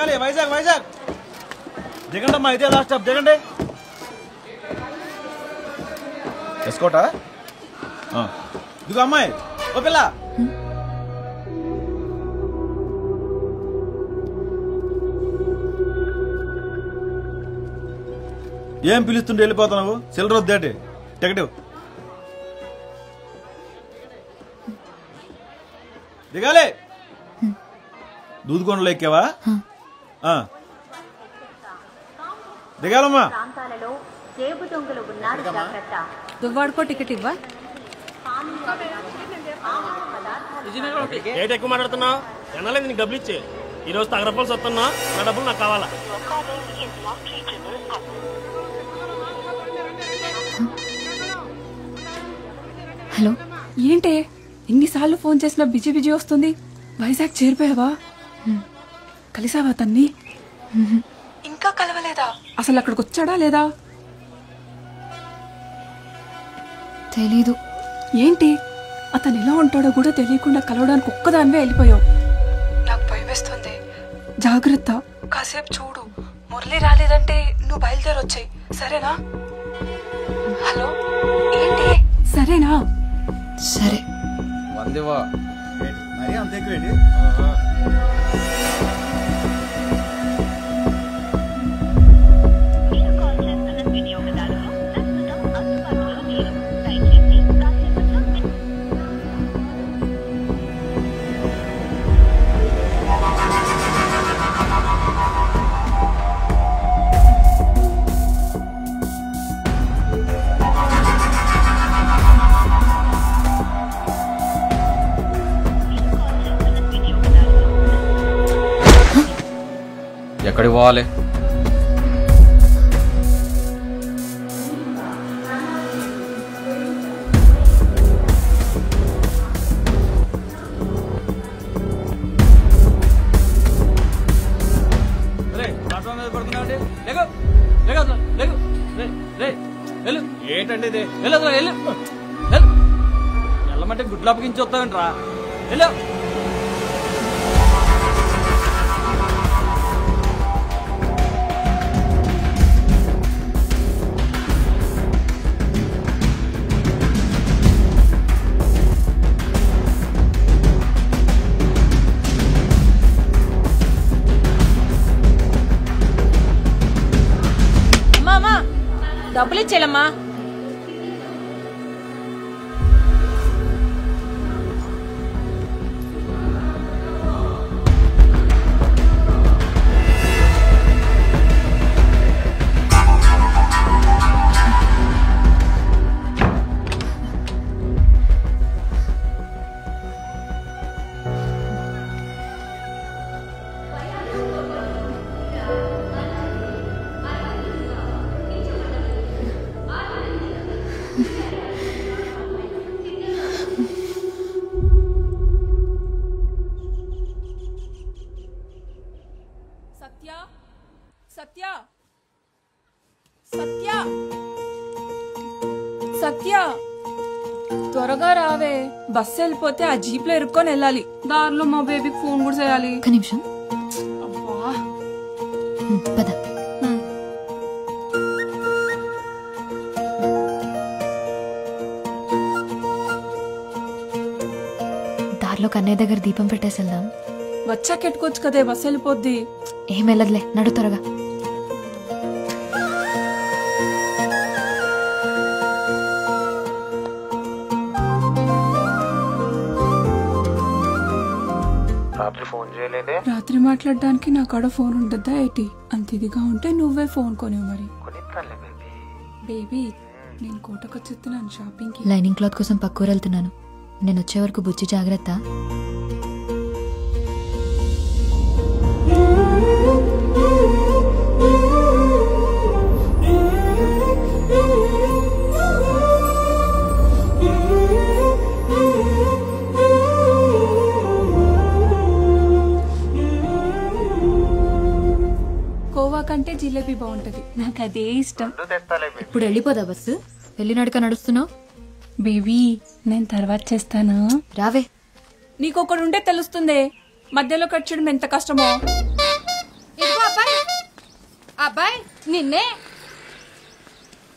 దిగాలి వైజాగ్ వైజాగ్ దిగండి అమ్మా ఇదే లాస్ట్ స్టాప్ దిగండి ఎస్కోటా ఇదిగో అమ్మాయి ఓ పిల్ల ఏం పిలుస్తుంటే వెళ్ళిపోతున్నావు చిల్లర వద్దేటి టికెట్ దిగాలి దూదుకొండలో ఎక్కావా దిగాలమ్మా దువ్వాడుకో టికెట్ ఇవ్వా రేట్ ఎక్కువ మాట్లాడుతున్నావు ఎన్నాలేదు నీకు డబ్బులు ఇచ్చే ఈరోజు తగరపాల్సి వస్తున్నా నా డబ్బులు నాకు కావాలా హలో ఏంటే ఎన్నిసార్లు ఫోన్ చేసినా బిజీ బిజీ వస్తుంది వైజాగ్ చేరిపోయావా కలిసావా తన్ని ఇంకా కలవలేదా అసలు అక్కడికి వచ్చాడా లేదా తెలీదు ఏంటి అతను ఎలా ఉంటాడో కూడా తెలియకుండా కలవడానికి ఒక్కదానివే వెళ్ళిపోయావు నాకు భయం వేస్తుంది జాగ్రత్త కాసేపు చూడు మురళి రాలేదంటే నువ్వు బయలుదేరి వచ్చాయి సరేనా హలో ఏంటి సరేనా సరే వందేవా మరి అంత ఎక్కువేంటి ఎక్కడికి పోవాలి ఏంటండి ఇది వెళ్ళమంటే గుడ్లు అప్పగించి వస్తావేంట్రా వెళ్ళు డబ్బులు ఇచ్చేలమ్మా సత్య సత్య సత్య త్వరగా రావే బస్సు వెళ్ళిపోతే ఆ జీప్ లో ఇరుక్కొని వెళ్ళాలి దారిలో మా బేబీకి ఫోన్ కూడా చేయాలి ఒక్క నిమిషం పద దారిలో కన్నయ్య దగ్గర దీపం పెట్టేసి వెళ్దాం వచ్చాక ఎట్టుకోవచ్చు కదే బస్సు వెళ్ళిపోద్ది ఏం వెళ్ళదులే నడు త్వరగా రాత్రి ఫోన్ చేయలేదే రాత్రి మాట్లాడడానికి నా కాడ ఫోన్ ఉంటుందా ఏంటి అంత ఇదిగా ఉంటే నువ్వే ఫోన్ కొనివు మరి బేబీ నేను కోటకొచ్చేస్తున్నాను షాపింగ్ కి లైనింగ్ క్లాత్ కోసం పక్కూరు వెళ్తున్నాను నేను వచ్చే వరకు బుజ్జి జాగ్రత్త కోవా కంటే జిలేబీ బాగుంటది నాకు అదే ఇష్టం ఇప్పుడు వెళ్ళిపోదా బస్సు వెళ్ళినడుక నడుస్తున్నావు బేబీ నేను తర్వాత చేస్తాను రావే నీకొకడు ఉంటే తెలుస్తుంది మధ్యలో కట్ చేయడం ఎంత కష్టమో నిన్నే.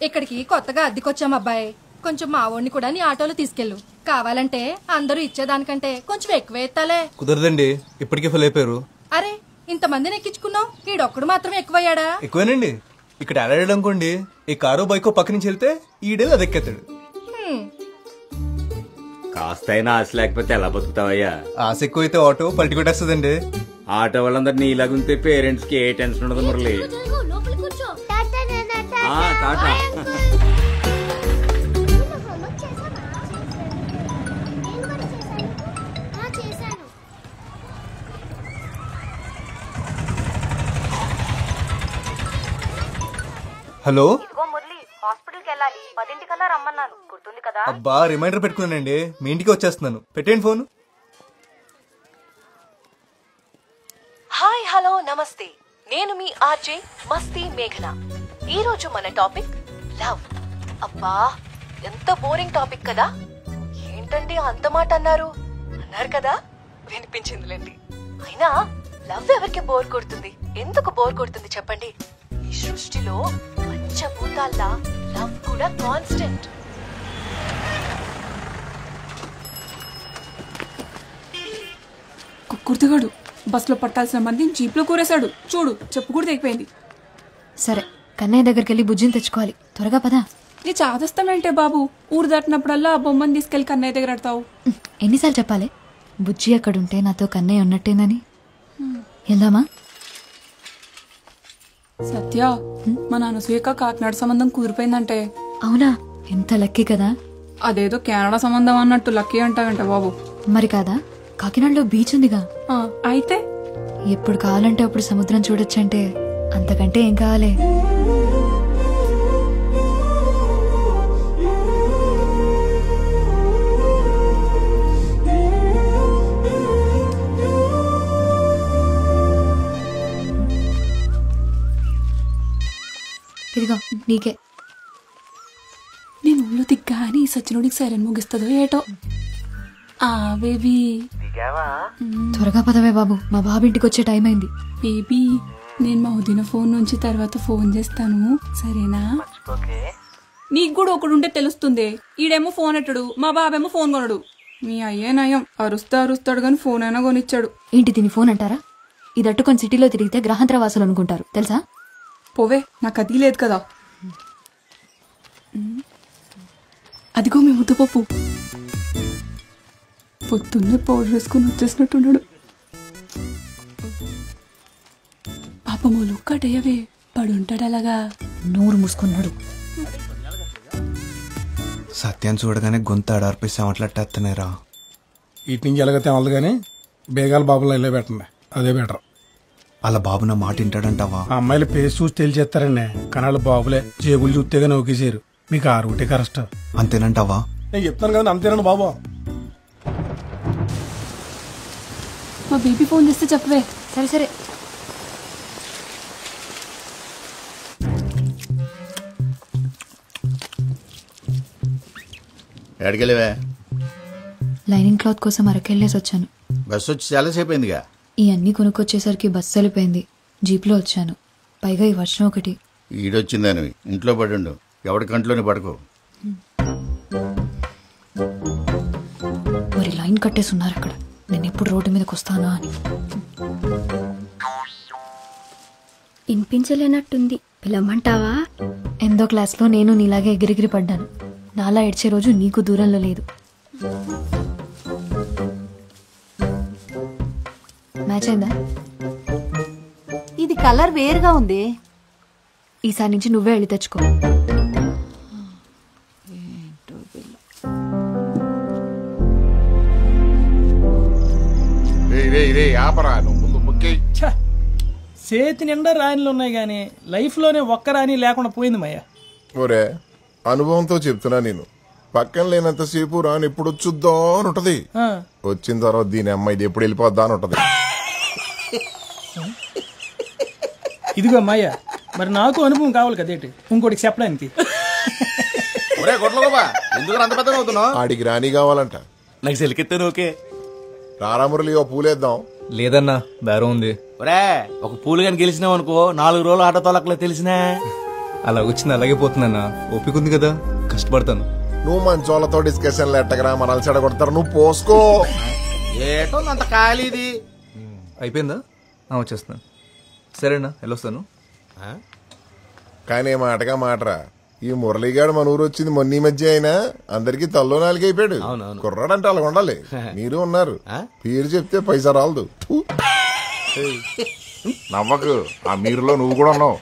ఇక్కడికి కొత్తగా అద్దెకొచ్చాం అబ్బాయి. కొంచెం మా వాడిని కూడా నీ ఆటోలో తీసుకెళ్ళు. కావాలంటే అందరూ ఇచ్చేదానికంటే కొంచెం ఎక్కువ ఎత్తాలే. కుదరదండి, ఇప్పటికే ఫుల్ అయిపోయారు. అరే ఇంతమందిని ఎక్కించుకున్నావు, ఈడొక్కడు మాత్రం ఎక్కువయ్యాడా? ఎక్కువేనండి. ఇక్కడ ఆడాడు అనుకోండి, ఈ కారో బైకో పక్క నుంచి వెళ్తే ఈడేళ్ళు అది ఎక్కేతాడు. కాస్తైనా ఆశ లేకపోతే ఎలా బతుకుతావయ్యా? ఆశ ఎక్కువైతే ఆటో పల్టి కొట్టేస్తుందండి. ఆటో వాళ్ళందరినీ ఇలాగుంటే పేరెంట్స్ కి ఏ టెన్షన్ ఉండదు మురళి. టాటా. హలో, హాస్పిటల్కి వెళ్ళాలి, 10 రమ్మన్నాను, గుర్తుంది కదా? అబ్బా రిమైండర్ పెట్టుకున్నానండి, మీ ఇంటికి వచ్చేస్తున్నాను. పెట్టేయండి ఫోన్. హాయ్ హలో నమస్తే, నేను మీ ఆర్జే మస్తీ మేఘన. ఈ రోజు మన టాపిక్ లవ్. అబ్బా ఎంత బోరింగ్ టాపిక్ కదా. ఏంటండి అంత మాట అన్నారు కదా, వినిపించిందిలేండి. అయినా లవ్ ఎవరికి బోర్ కొడుతుంది, ఎందుకు బోర్ కొడుతుంది చెప్పండి? ఈ సృష్టిలో పంచభూతాల్లా లవ్ కూడా కాన్స్టెంట్. కుర్తిగాడు బస్సులో పట్టాల్సిన మంది జీప్లో కూరేశాడు చూడు, చెప్పు కూడా తెగిపోయింది. సరే, కన్నయ్య దగ్గరికి వెళ్ళి బుజ్జిని తెచ్చుకోవాలి. త్వరగా పదా. నీ చాదస్తానంటే బాబు, ఊరు దాటినప్పుడల్లా ఆ బొమ్మని తీసుకెళ్లి కన్నయ్య దగ్గర ఆడతావు. ఎన్నిసార్లు చెప్పాలి బుజ్జి అక్కడుంటే నాతో కన్నయ్య ఉన్నట్టేనని? వెళ్దామా? సత్య, మా నాన్న స్వీక కాకినాడ సంబంధం కుదిరిపోయిందంటే. అవునా? ఎంత లక్కీ కదా. అదేదో కెనడా సంబంధం అన్నట్టు లక్కీ అంటావంట బాబు. మరి కాదా, కాకినాడలో బీచ్ ఉందిగా. అయితే ఎప్పుడు కావాలంటే అప్పుడు సముద్రం చూడొచ్చంటే అంతకంటే ఏం కావాలి? ఇదిగో నీకే. నేను ఊళ్ళో దిగ్గాని సచ్చినోడికి సైరన్ ముగిస్తుందో ఏటో. ఆ బేబీ త్వరగా పదవే బాబు, మా బాబు ఇంటికి వచ్చే టైం అయింది. బేబీ, నేను మా వదిన ఫోన్ నుంచి తర్వాత ఫోన్ చేస్తాను, సరేనా? నీకు కూడా ఒకడుంటే తెలుస్తుంది. ఈడేమో ఫోన్ ఎట్టడు, మా బాబేమో ఫోన్ కొనడు. మీ అయ్యే నయం, అరుస్తాడు గాని ఫోన్ అయినా కొనిచ్చాడు. ఏంటి దీని ఫోన్ అంటారా? ఇది అట్టుకొని సిటీలో తిరిగితే గ్రహాంతర వాసులు అనుకుంటారు తెలుసా? పోవే, నాకు అది లేదు కదా. అదిగో మీ ముద్దపప్పు పొద్దున్నే పౌడర్ వేసుకుని వచ్చేసినట్టున్నాడు. పాపమూలు కటయ్యవే, పడుంటాడు అలాగా. నోరు మూసుకున్నాడు. సత్యాన్ని చూడగానే గొంతు ఆడార్పేసి మాట్లాడేస్తున్నారా? ఇటు నుంచి ఎలాగైతే అవ్వదు కానీ బేగాల బాబులో ఇల్లే పెట్టండి, అదే బెటర్. అలా బాబు నా మాట వింటాడంటావా? ఆ అమ్మాయిలు పేస్ చూసి తెలిచేస్తారండి, కానీ వాళ్ళ బాబులే జేబులు చూస్తేగా నౌకేసారు. మీకు ఆ రూటే కరెక్ట్ అంతేనంటావా? నేను చెప్తాను కదా, అంతేనండి బాబు. మా బేబీ ఫోన్ చేస్తే చెప్పవే. సరే సరే. ఎక్కడికెళ్ళవే? లైనింగ్ క్లాత్ కోసం అరకెళ్ళేసి వచ్చాను. బస్సు వచ్చి చాలాసేపు అయిందిగా. ఈ అన్ని కొనుక్కొచ్చేసరికి బస్సు వెళ్ళిపోయింది. జీప్లో వచ్చాను, పైగా ఈ వర్షం ఒకటి. ఈడొచ్చిందని ఇంట్లో పడుండు, ఎవడి కంట్లోనే పడుకో. మరి లైన్ కట్టేసి ఉన్నారు అక్కడ, నేను ఎప్పుడు రోడ్డు మీదకి వస్తానా అని. వినిపించలేనట్టుంది, పిలవమంటావా? ఎందో క్లాస్లో నేను నీలాగే ఎగిరిగిరి పడ్డాను. నాలా ఏడ్చే రోజు నీకు దూరంలో లేదు. మ్యాచ్ అయిందా? ఇది కలర్ వేరుగా ఉంది. ఈసారి నుంచి నువ్వే వెళ్ళి తెచ్చుకో. చేతి నిండా రాణిలు ఉన్నాయి గానీ లైఫ్ లోనే ఒక్క రాణి లేకుండా పోయింది మయ్య. ఒరే, అనుభవంతో చెప్తున్నా, నేను పక్కన లేనంతసేపు రాని ఎప్పుడు వచ్చుద్దా అని ఉంటది. వచ్చిన తర్వాత దీని అమ్మాయి ఎప్పుడు వెళ్ళిపోద్దా అని ఉంటది. ఇదిగో మాయ, మరి నాకు అనుభవం కావాలి కదేటి ఇంకోటికి చెప్పడానికి. ఆడికి రాణి కావాలంట. నాకు సెలికెత్తాను. ఓకే రారామురళి, ఓ పూలేద్దాం. లేదన్నా బేరం ఉంది. ఒరే ఒక పూలు కానీ గెలిచినావు అనుకో 4 రోజులు ఆటో తొలకలే తెలిసినా. అలా వచ్చింది అలాగే పోతుందన్నా. ఓపిక ఉంది కదా, కష్టపడతాను. నువ్వు మంచోళ్ళతో డిస్కషన్లు ఎట్టగరా మనల్ని చెడగొడతారు. నువ్వు పోసుకో. ఏటో అంత ఖాళీది. అయిపోయిందా? వచ్చేస్తున్నాను. సరేనా, వెళ్ళొస్తాను. కానీ మాటగా మాటరా, ఈ మురళీగాడు మన ఊరు వచ్చింది మొన్న ఈ మధ్య అయినా అందరికి తల్లో నాలుగు అయిపోయాడు. కుర్రాడంటే అలా ఉండాలి. మీరు ఉన్నారు, పేరు చెప్తే పైసా రాలదు. నవ్వకు, ఆ మీరులో నువ్వు కూడా ఉన్నావు.